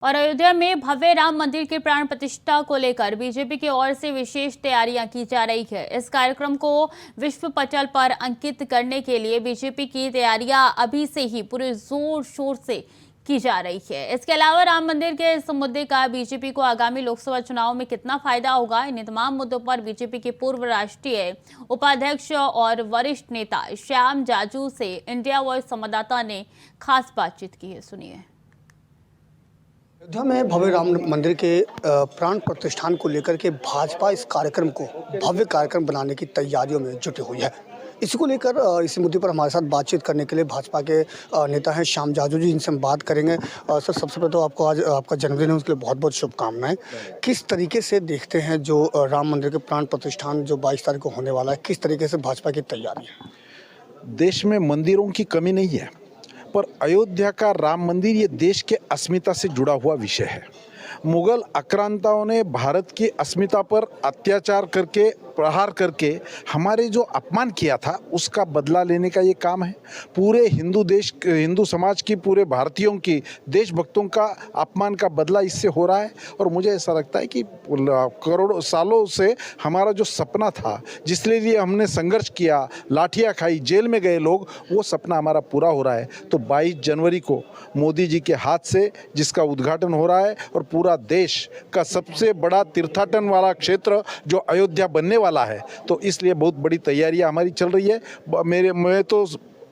और अयोध्या में भव्य राम मंदिर के प्राण प्रतिष्ठा को लेकर बीजेपी की ओर से विशेष तैयारियां की जा रही है। इस कार्यक्रम को विश्व पटल पर अंकित करने के लिए बीजेपी की तैयारियां अभी से ही पूरे जोर शोर से की जा रही है। इसके अलावा राम मंदिर के इस मुद्दे का बीजेपी को आगामी लोकसभा चुनाव में कितना फायदा होगा, इन तमाम मुद्दों पर बीजेपी के पूर्व राष्ट्रीय उपाध्यक्ष और वरिष्ठ नेता श्याम जाजू से इंडिया वॉइस संवाददाता ने खास बातचीत की है। सुनिए। अयोध्या में भव्य राम मंदिर के प्राण प्रतिष्ठान को लेकर के भाजपा इस कार्यक्रम को भव्य कार्यक्रम बनाने की तैयारियों में जुटी हुई है। इसी को लेकर इसी मुद्दे पर हमारे साथ बातचीत करने के लिए भाजपा के नेता हैं श्याम जाजू जी, जिनसे हम बात करेंगे। सर, सबसे पहले तो आपको आज आपका जन्मदिन है, उसके लिए बहुत बहुत शुभकामनाएं। किस तरीके से देखते हैं जो राम मंदिर के प्राण प्रतिष्ठान जो 22 तारीख को होने वाला है, किस तरीके से भाजपा की तैयारी है? देश में मंदिरों की कमी नहीं है, पर अयोध्या का राम मंदिर ये देश के अस्मिता से जुड़ा हुआ विषय है। मुगल आक्रांताओं ने भारत की अस्मिता पर अत्याचार करके, प्रहार करके हमारे जो अपमान किया था उसका बदला लेने का ये काम है। पूरे हिंदू समाज की, पूरे भारतीयों की, देशभक्तों का अपमान का बदला इससे हो रहा है। और मुझे ऐसा लगता है कि करोड़ों सालों से हमारा जो सपना था, जिसके लिए हमने संघर्ष किया, लाठियाँ खाई, जेल में गए लोग, वो सपना हमारा पूरा हो रहा है। तो 22 जनवरी को मोदी जी के हाथ से जिसका उद्घाटन हो रहा है और पूरा देश का सबसे बड़ा तीर्थाटन वाला क्षेत्र जो अयोध्या बनने वाला है, तो इसलिए बहुत बड़ी तैयारियां हमारी चल रही है। मैं तो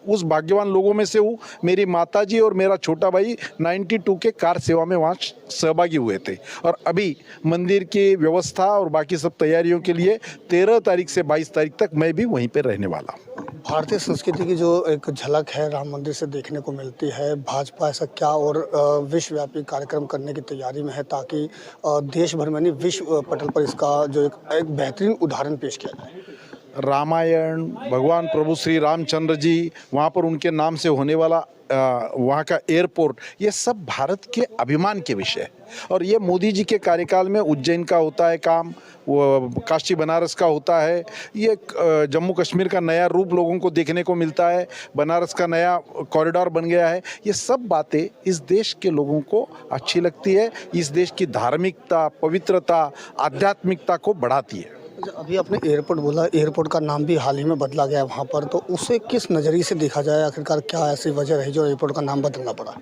उस भाग्यवान लोगों में से हूँ। मेरी माताजी और मेरा छोटा भाई 92 के कार सेवा में वहाँ सहभागी हुए थे और अभी मंदिर की व्यवस्था और बाकी सब तैयारियों के लिए 13 तारीख से 22 तारीख तक मैं भी वहीं पर रहने वाला हूँ। भारतीय संस्कृति की जो एक झलक है राम मंदिर से देखने को मिलती है। भाजपा ऐसा क्या और विश्वव्यापी कार्यक्रम करने की तैयारी में है ताकि देश भर में नहीं, विश्व पटल पर इसका जो एक बेहतरीन उदाहरण पेश किया जाए? रामायण, भगवान प्रभु श्री रामचंद्र जी, वहाँ पर उनके नाम से होने वाला वहाँ का एयरपोर्ट, ये सब भारत के अभिमान के विषय है। और ये मोदी जी के कार्यकाल में उज्जैन का होता है काम, वो काशी बनारस का होता है, ये जम्मू कश्मीर का नया रूप लोगों को देखने को मिलता है, बनारस का नया कॉरिडोर बन गया है। ये सब बातें इस देश के लोगों को अच्छी लगती है, इस देश की धार्मिकता, पवित्रता, आध्यात्मिकता को बढ़ाती है। अभी आपने एयरपोर्ट बोला, एयरपोर्ट का नाम भी हाल ही में बदला गया है वहाँ पर, तो उसे किस नज़रिए से देखा जाए? आखिरकार क्या ऐसी वजह रही जो एयरपोर्ट का नाम बदलना पड़ा?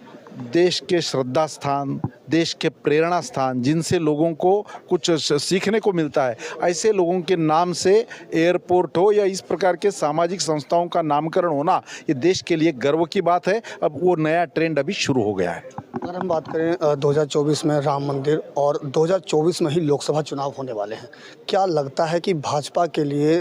देश के श्रद्धा स्थान, देश के प्रेरणा स्थान, जिनसे लोगों को कुछ सीखने को मिलता है, ऐसे लोगों के नाम से एयरपोर्ट हो या इस प्रकार के सामाजिक संस्थाओं का नामकरण होना, ये देश के लिए गर्व की बात है। अब वो नया ट्रेंड अभी शुरू हो गया है। अगर हम बात करें 2024 में राम मंदिर और 2024 में ही लोकसभा चुनाव होने वाले हैं, क्या लगता है कि भाजपा के लिए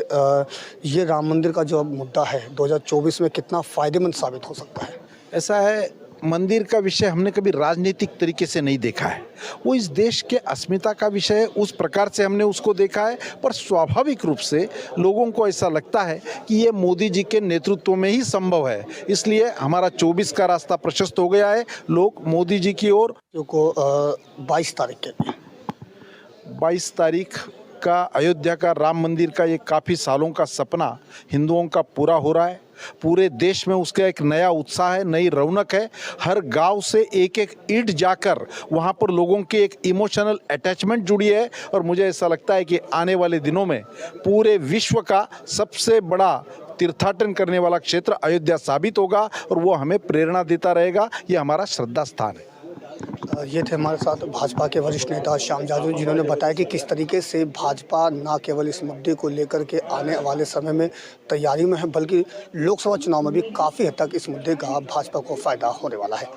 ये राम मंदिर का जो मुद्दा है 2024 में कितना फ़ायदेमंद साबित हो सकता है? ऐसा है, मंदिर का विषय हमने कभी राजनीतिक तरीके से नहीं देखा है। वो इस देश के अस्मिता का विषय है, उस प्रकार से हमने उसको देखा है। पर स्वाभाविक रूप से लोगों को ऐसा लगता है कि ये मोदी जी के नेतृत्व में ही संभव है, इसलिए हमारा 24 का रास्ता प्रशस्त हो गया है। लोग मोदी जी की ओर को 22 तारीख के लिए 22 तारीख का अयोध्या का राम मंदिर का ये काफ़ी सालों का सपना हिंदुओं का पूरा हो रहा है। पूरे देश में उसका एक नया उत्साह है, नई रौनक है। हर गांव से एक एक ईंट जाकर वहां पर लोगों की एक इमोशनल अटैचमेंट जुड़ी है। और मुझे ऐसा लगता है कि आने वाले दिनों में पूरे विश्व का सबसे बड़ा तीर्थाटन करने वाला क्षेत्र अयोध्या साबित होगा और वो हमें प्रेरणा देता रहेगा। ये हमारा श्रद्धा स्थान है। ये थे हमारे साथ भाजपा के वरिष्ठ नेता श्याम जाजू, जिन्होंने बताया कि किस तरीके से भाजपा न केवल इस मुद्दे को लेकर के आने वाले समय में तैयारी में है, बल्कि लोकसभा चुनाव में भी काफ़ी हद तक इस मुद्दे का भाजपा को फ़ायदा होने वाला है।